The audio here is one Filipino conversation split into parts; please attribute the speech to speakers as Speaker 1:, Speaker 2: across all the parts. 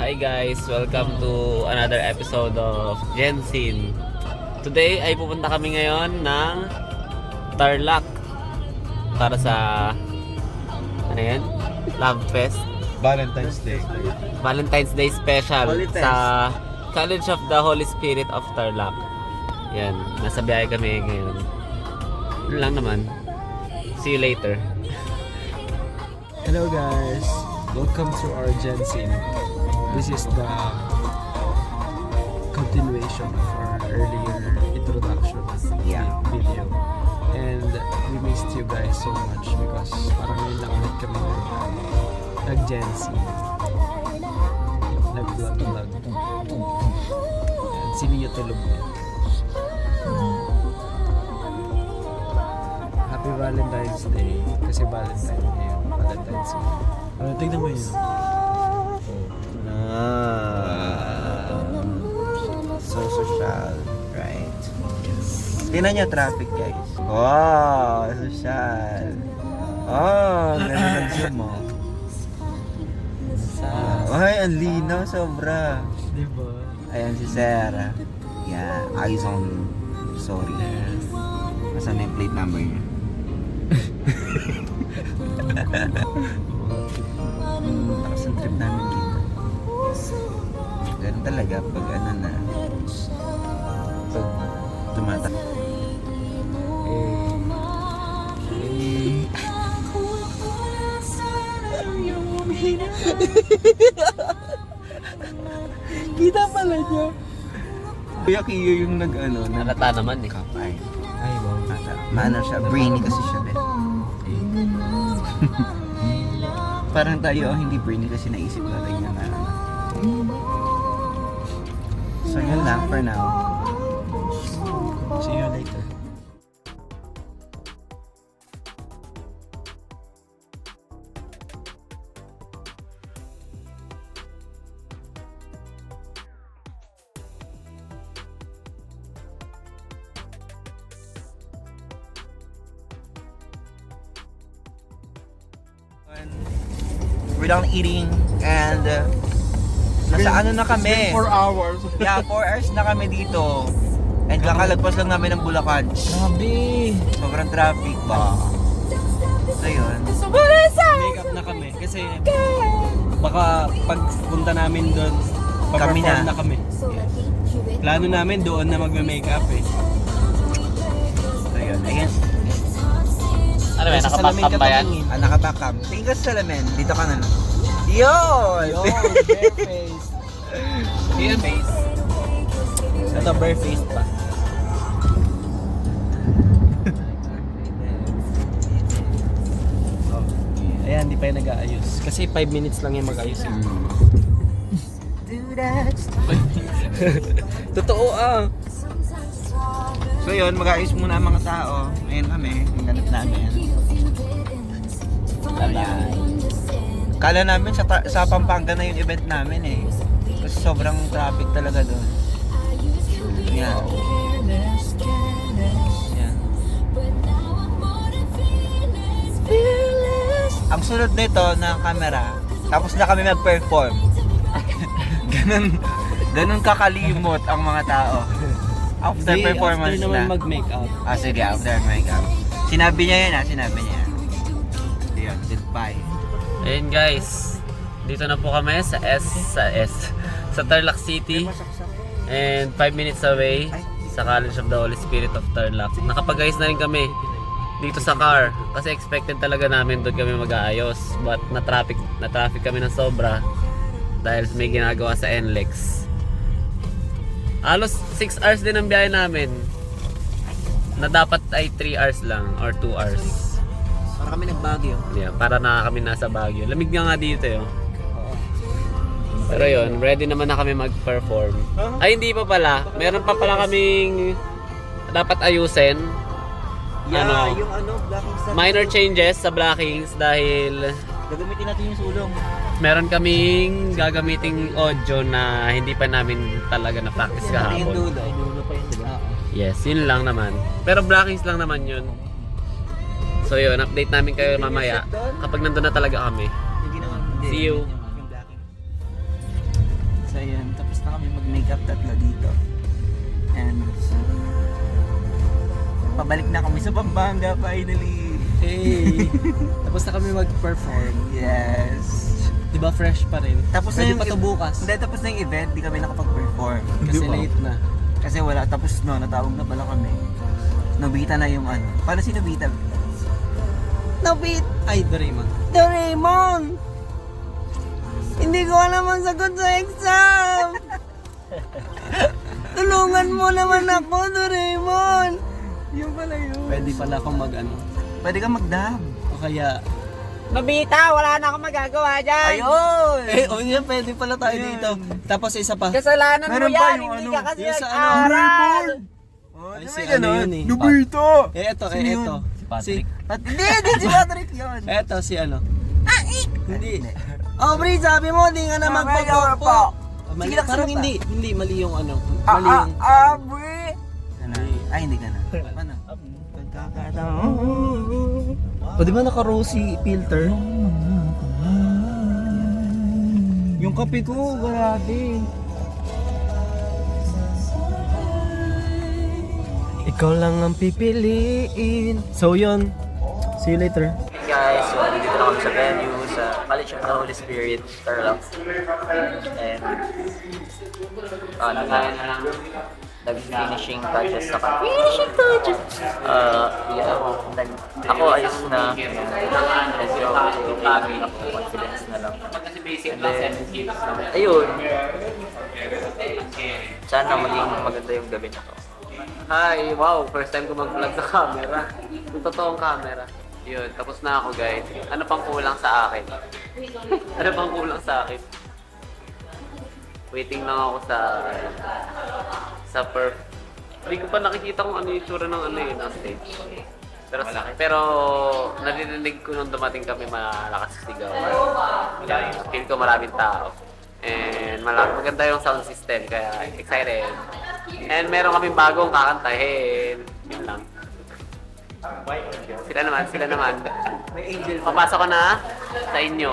Speaker 1: Hi guys! Welcome to another episode of Jensin. Today ay pupunta kami ngayon ng Tarlac para sa ano yan? Love Fest.
Speaker 2: Valentine's Day.
Speaker 1: Valentine's Day special sa College of the Holy Spirit of Tarlac. Yan, nasa biyahe kami ngayon. Yun lang naman. See you later.
Speaker 2: Hello guys! Welcome to our Jensin. This is the continuation of our earlier introduction video. And we missed you guys so much because parang ngayon lang ulit kami nag-Jensin. Nag-vlog. And sino yung tulog niya? Happy Valentine's Day. Kasi Valentine ngayon. Valentine's Day. Tignan mo yun.
Speaker 3: So social, right? Tingnan niyo traffic, guys. Wow, social. Oh, ganda mo. Ay, ang linaw, sobra.
Speaker 2: Diba?
Speaker 3: Ayan si Sarah. Yeah, eyes on you. Sorry. Nasaan na yung plate number niya? Tapos ang trip namin dito. Ganun talaga pag ano na. Pag tumatak.
Speaker 2: Kita pala niya.
Speaker 3: Kuya Kiyo yung nag-ano.
Speaker 1: Nalata naman eh.
Speaker 3: Ay,
Speaker 2: Ay, wow.
Speaker 3: maano siya. Brainy kasi siya, be. Parang tayo hindi brainy kasi naisip natin yun na. So yun lang for now.
Speaker 2: See you later.
Speaker 3: We're done eating and nasa ano na kami?
Speaker 2: 4 hours.
Speaker 3: Yeah, 4 hours na kami dito. And kakalagpas lang namin ng Bulacan.
Speaker 2: Grabe.
Speaker 3: Sobrang traffic pa. So yun.
Speaker 2: Make up na kami kasi baka pagpunta namin doon
Speaker 3: Kami na.
Speaker 2: na kami. Plano namin doon na magme-make up eh.
Speaker 3: So yun. Ayan.
Speaker 1: Ano ba?
Speaker 2: Sa salamin
Speaker 1: Nakapakam ba yan?
Speaker 2: tumingin.
Speaker 3: Nakabackup. Tingin ka sa salamin. Dito ka na lang. Yun!
Speaker 2: Yo, bare face.
Speaker 1: Here face.
Speaker 2: Ito bare face pa. Ayan, di pa yung nag-aayos. Kasi 5 minutes lang yung mag-ayos eh. Totoo ah.
Speaker 3: So yun, mag-ayos muna ang mga tao. Ayan kami. Ang ganap namin.
Speaker 1: Bye-bye.
Speaker 3: Kala namin sa Pampanga na yung event namin eh. Kasi sobrang traffic talaga doon. Yan. Yan. Ang sunod nito ng camera, tapos na kami mag-perform. ganun kakalimot ang mga tao. After performance
Speaker 2: after naman
Speaker 3: na.
Speaker 2: mag-make up.
Speaker 3: Sige, after makeup. Sinabi niya yun sinabi niya. Ayun, goodbye.
Speaker 1: Ayun guys, dito na po kami sa Tarlac City and 5 minutes away sa College of the Holy Spirit of Tarlac. Nakapag-ayos na rin kami dito sa car kasi expected talaga namin doon kami mag-aayos, but na-traffic kami ng sobra dahil may ginagawa sa NLEX. Halos 6 hours din ang biyahe namin na dapat ay 3 hours lang or 2 hours.
Speaker 3: Para kami nag-Baguio.
Speaker 1: Yeah, para na kami nasa Baguio. Lamig nga dito yun. Pero yun, ready naman na kami mag-perform. Ay, hindi pa pala. Meron pa pala kaming dapat ayusin.
Speaker 3: Yeah, yung blocking sa
Speaker 1: Minor changes sa blockings dahil
Speaker 3: gagamitin natin yung sulong.
Speaker 1: meron kaming gagamiting audio na hindi pa namin talaga na-practice kahapon.
Speaker 3: Dulo pa yun, diba?
Speaker 1: Yes, yun lang naman. Pero blockings lang naman yun. So yun, update namin kayo mamaya kapag nandun na talaga kami.
Speaker 3: Hindi naman.
Speaker 1: See you.
Speaker 3: Yung blocking. pabalik na kami sa Pampanga finally.
Speaker 2: Hey! Tapos na kami mag-perform.
Speaker 3: Yes.
Speaker 2: Di ba fresh pa rin?
Speaker 3: Tapos
Speaker 2: Pwede
Speaker 3: na
Speaker 2: pa to bukas.
Speaker 3: Hindi, tapos na yung event, di kami nakapag-perform.
Speaker 2: Kasi late na.
Speaker 3: Kasi wala, tapos no, natawag na pala kami. Nobita na yung ano. Paano si Nobita?
Speaker 2: Ay, Doraemon.
Speaker 3: Doraemon! Hindi ko alam ang sagot sa exam! Tulungan mo naman ako, Doraemon! Yung pala yun.
Speaker 2: Pwede pala akong mag-ano.
Speaker 3: Pwede ka mag-dab.
Speaker 2: O kaya...
Speaker 4: Nobita, wala na akong magagawa dyan.
Speaker 3: Ayun!
Speaker 2: o yun, pwede pala tayo dito. Tapos isa pa.
Speaker 4: Kasalanan mo
Speaker 3: Meron pa
Speaker 4: yan,
Speaker 3: yung
Speaker 4: hindi
Speaker 3: ano,
Speaker 4: ka kasi
Speaker 2: yung sa ano,
Speaker 4: nag-aral.
Speaker 3: Oh,
Speaker 2: Ay,
Speaker 3: di
Speaker 2: si
Speaker 3: ba
Speaker 2: ano
Speaker 3: ganun?
Speaker 2: yun eh.
Speaker 3: Nobita!
Speaker 2: Eto.
Speaker 1: Si Patrick.
Speaker 3: Hindi si Patrick yun.
Speaker 2: Eto, si ano. Hindi.
Speaker 3: Aubrey, sabi mo, di nga na magpapopo.
Speaker 2: Mali,
Speaker 3: Sige lang,
Speaker 2: parang
Speaker 3: sunod pa.
Speaker 2: hindi mali yung ano. Mali yung...
Speaker 3: Aubrey! Ay, hindi ka na. Paano? Pagkakataon.
Speaker 2: O di ba naka-rosy filter?
Speaker 3: Yung kape ko, grabe.
Speaker 2: Ikaw lang ang pipiliin. So yun. See you later.
Speaker 1: Hey guys, so dito na kami sa venue sa College of the Holy Spirit, Tarlac. And nag-finishing touches sa kanya. Finishing touches! Ako ayos na. Medyo kami ako, confidence na lang. And then, ayun. Sana maging maganda yung gabi na to. Hi! Wow! First time ko mag-vlog sa camera. Yung totoong camera. Yun, tapos na ako guys. Ano pang kulang sa akin? Ano pang kulang sa akin? Waiting lang ako sa perf. Hindi ko pa nakikita kung ano yung itsura ng ano yun, ng stage. Pero narinig ko nung dumating kami malakas sigaw. Feel ko maraming tao. And maganda yung sound system, kaya excited. And meron kaming bagong kakantahin. Yun lang. Sila naman. May angel. Papasok ko na sa inyo.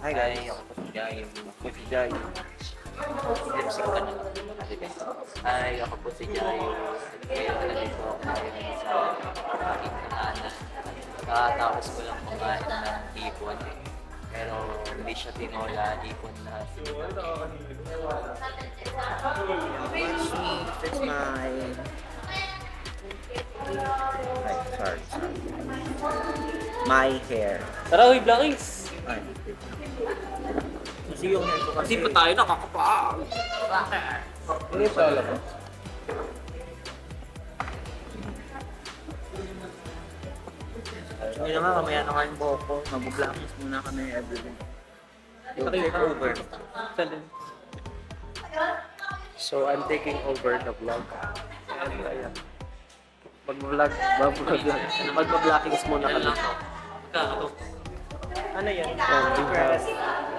Speaker 3: Hi guys.
Speaker 1: Ako po si Jai. Si Jai. Lipstick ka na. Hi, ako po si Jai. Kaya nandito ako ngayon sa aking kananan. Kakatapos ko lang kumain ng hipon. Pero hindi siya tinola, hipon na sinigang.
Speaker 3: That's my... Ay, sorry. My hair.
Speaker 1: Tara, huy, Blackies!
Speaker 3: Ay. Kasi yung hair ko kasi...
Speaker 1: Kasi pa tayo nakakapag.
Speaker 3: Hindi pala ko. Ngayon nga, kamaya na kayo boko. Mag-blackness muna kami everyday. You'll take over.
Speaker 1: So, I'm taking over the vlog. And ayan. Mag-vloggings muna kami.
Speaker 3: Ano yan?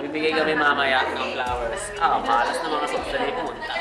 Speaker 1: Bibigay kami mamaya ng flowers. Malas na mga social punta.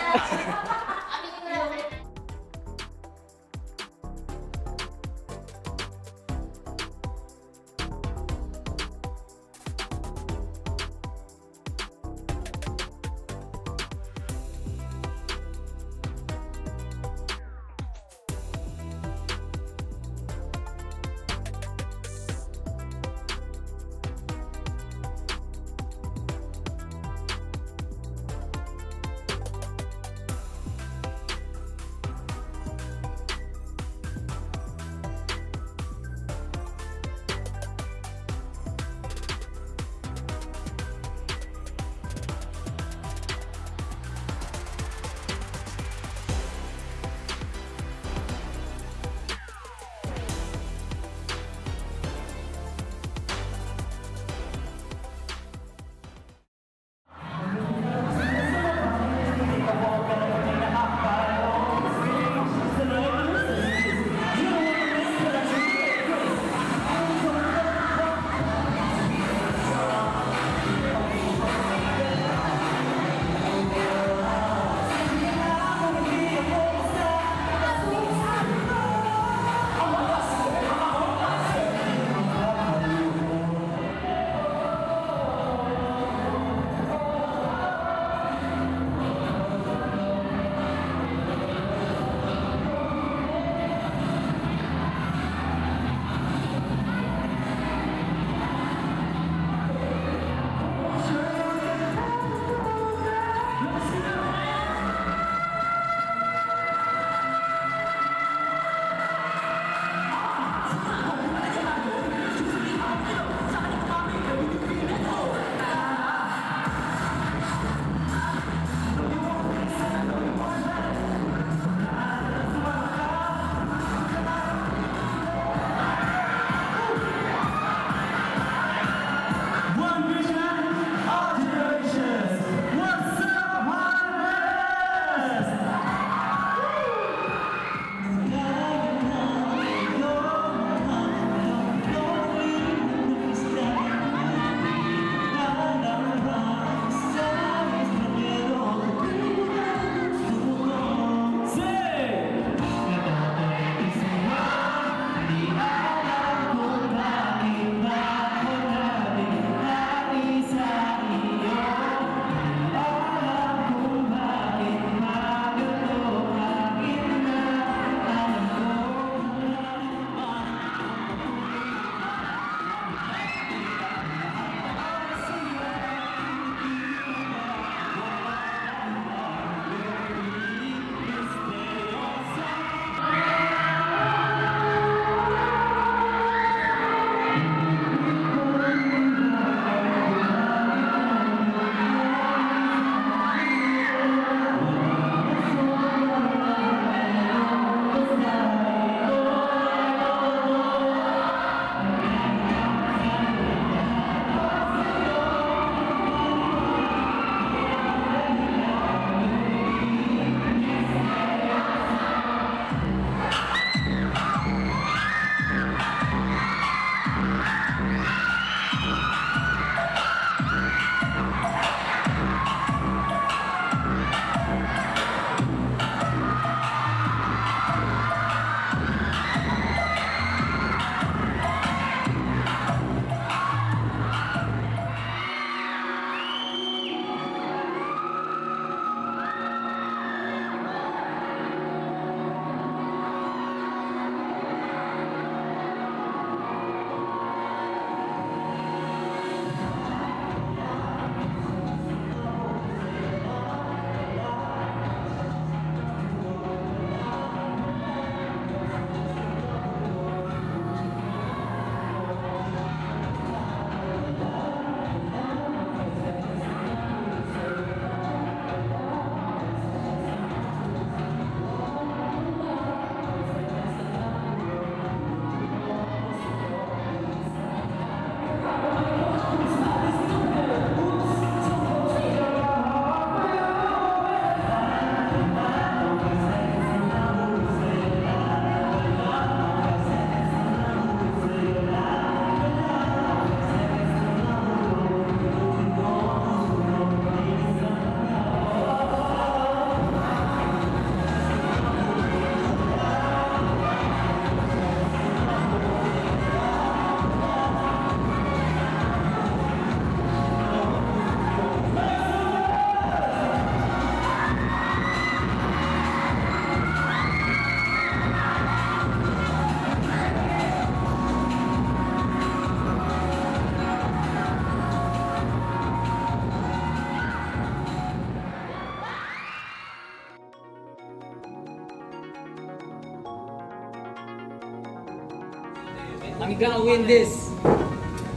Speaker 4: I'm gonna win this.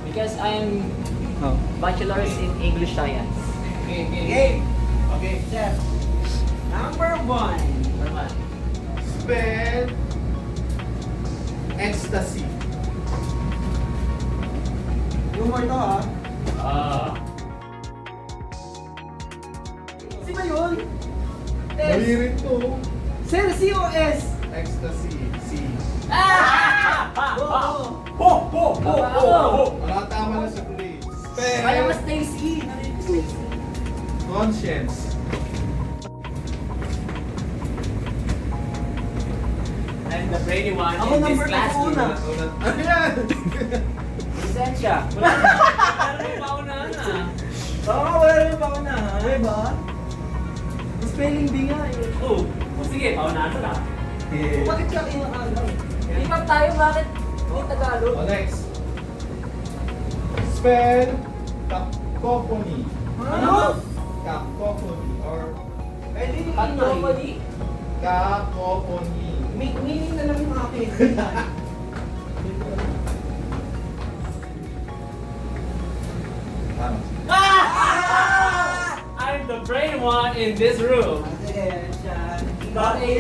Speaker 4: Because I'm
Speaker 3: Oh.
Speaker 4: bachelor's in English science.
Speaker 3: Game! Okay. Chef. Number 1.
Speaker 5: Spell ecstasy.
Speaker 3: Humor to ha.
Speaker 4: Sino ba yun?
Speaker 5: Mali rin to.
Speaker 4: Sir, C-O-S.
Speaker 5: Ecstasy. C. Wala tama na sa play.
Speaker 4: Kaya mas
Speaker 5: Spell
Speaker 4: Stacy.
Speaker 5: conscience.
Speaker 1: I'm the brainy one
Speaker 3: Ako
Speaker 1: in this
Speaker 3: number
Speaker 1: class.
Speaker 3: 2 una.
Speaker 5: Ano yan?
Speaker 4: Lisensya.
Speaker 1: Paunahan na.
Speaker 3: Oo, wala rin pa ako na. Diba? Spelling bee nga eh.
Speaker 1: Oh, sige, paunahan na.
Speaker 3: Bakit ka kinakaalaw?
Speaker 4: Ipag tayo, bakit? Hindi Tagalog.
Speaker 5: O next. Spell cacophony.
Speaker 3: Ano?
Speaker 5: Cacophony or
Speaker 3: Pwede yung
Speaker 4: Cacophony?
Speaker 5: cacophony.
Speaker 3: Meaning na lang yung akin.
Speaker 5: Tama.
Speaker 1: I'm the brainy one in this room.
Speaker 3: Got A.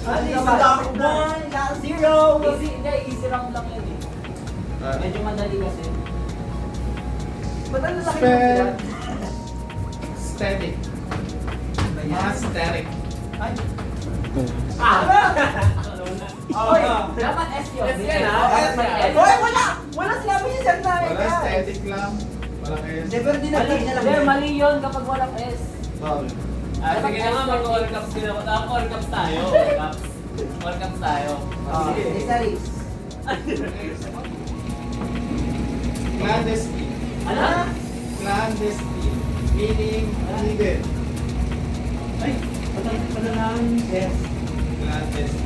Speaker 4: Ano
Speaker 3: Got
Speaker 4: yung got
Speaker 3: 1. Got 0.
Speaker 4: Easy, hindi, easy round lang yun eh. Medyo madali kasi.
Speaker 3: Ba't ang laki
Speaker 5: Spell
Speaker 3: mo sila?
Speaker 5: static. Aesthetic.
Speaker 4: Oy, dapat S yun.
Speaker 1: S yan, ha?
Speaker 4: Dapat may S.
Speaker 3: Hoy, wala! Wala sinabi si Sir na
Speaker 5: Wala static lang. Walang S.
Speaker 3: Hindi, pero dinagdag niya lang.
Speaker 4: Hindi, mali yun kapag walang S.
Speaker 5: Sorry.
Speaker 1: Sige na nga, mag-all cups din ako. All cups tayo. All cups. All cups tayo.
Speaker 3: Sige, Cesaris.
Speaker 5: Clandestine.
Speaker 4: Ano?
Speaker 5: Clandestine. Meaning hidden.
Speaker 3: Ay, pala lang. Yes.
Speaker 5: Clandestine.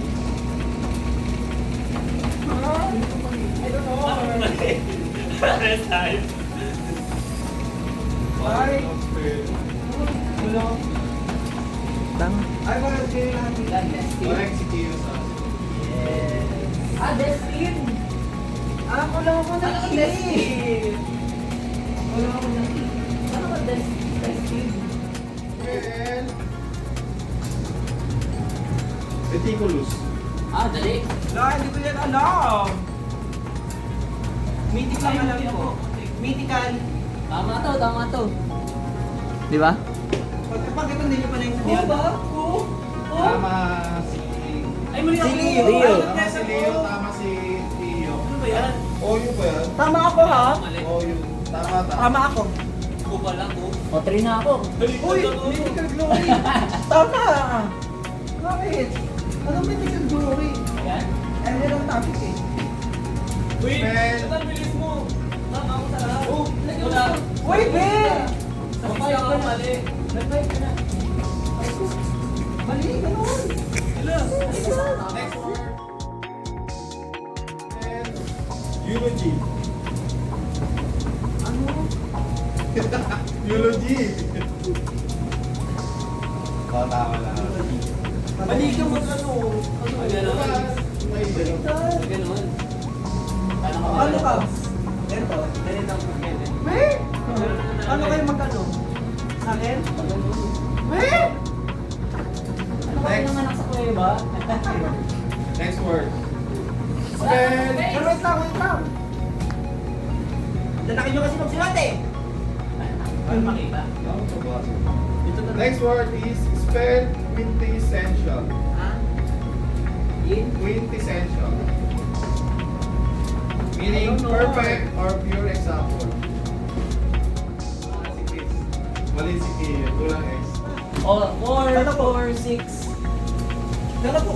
Speaker 3: I don't know.
Speaker 1: Rest time.
Speaker 3: Ay.
Speaker 5: Spell.
Speaker 3: Wala. Ay, parang sila lang.
Speaker 5: Correct si Kiyo sa
Speaker 4: Ah, Destin.
Speaker 3: Ako lang ako ng
Speaker 4: Ano
Speaker 3: E.
Speaker 4: Destin?
Speaker 3: Wala ako ng E.
Speaker 4: Ano ba Destin?
Speaker 5: Spell. Reticulous.
Speaker 4: Ah, dali.
Speaker 3: Wala, hindi ko yan alam. Mythical alam ko. Mythical.
Speaker 4: Tama to. Di ba?
Speaker 3: Pagkapagkat hindi nyo pa naintindihan. Oo.
Speaker 5: Tama si...
Speaker 1: Ay, mali ako.
Speaker 3: Si Leo.
Speaker 4: Leo.
Speaker 5: Tama si Leo, tama si Tio.
Speaker 1: Ano ba yan?
Speaker 5: Oyo ba yan?
Speaker 3: Tama ako ha.
Speaker 1: Mali.
Speaker 5: Oyo. Tama.
Speaker 3: Tama ako.
Speaker 1: Ko ba lang ko?
Speaker 4: O, 3 na ako.
Speaker 3: Uy, mythical glory. Tama. Bakit? Anong mythical glory?
Speaker 4: Ayan.
Speaker 3: Ano yun ang topic eh.
Speaker 1: Wait,
Speaker 5: Spell.
Speaker 1: ang bilis mo. Tama ako sa lahat.
Speaker 3: Oh,
Speaker 1: Wala.
Speaker 3: Uy, Ben!
Speaker 1: Sabay ako mali.
Speaker 4: Nag-fight ka na.
Speaker 3: Mali, ganun.
Speaker 5: Next word. And eulogy.
Speaker 3: Ano?
Speaker 5: Eulogy. Tama lang.
Speaker 3: Mali ka mag-ano.
Speaker 1: Ganun.
Speaker 5: May
Speaker 1: Ganun.
Speaker 3: Ano ka? Ito, ganito ang pagkede. Ben! Ano kayo mag-ano? Sa akin? Ben!
Speaker 4: Ano ba
Speaker 5: Next.
Speaker 4: yung anak sa kuweba?
Speaker 5: Next word. Spell.
Speaker 3: Pero wait lang. Lalaki nyo kasi magsilat eh.
Speaker 1: Para makita.
Speaker 5: Next word is spell quintessential.
Speaker 3: Ha?
Speaker 5: Quintessential. Meaning
Speaker 3: I don't know.
Speaker 5: perfect or pure example. Si Chris. Mali si Kiyo. Kulang X.
Speaker 4: O, 4,
Speaker 3: Ano po?
Speaker 4: 4, 6.
Speaker 3: Ano po?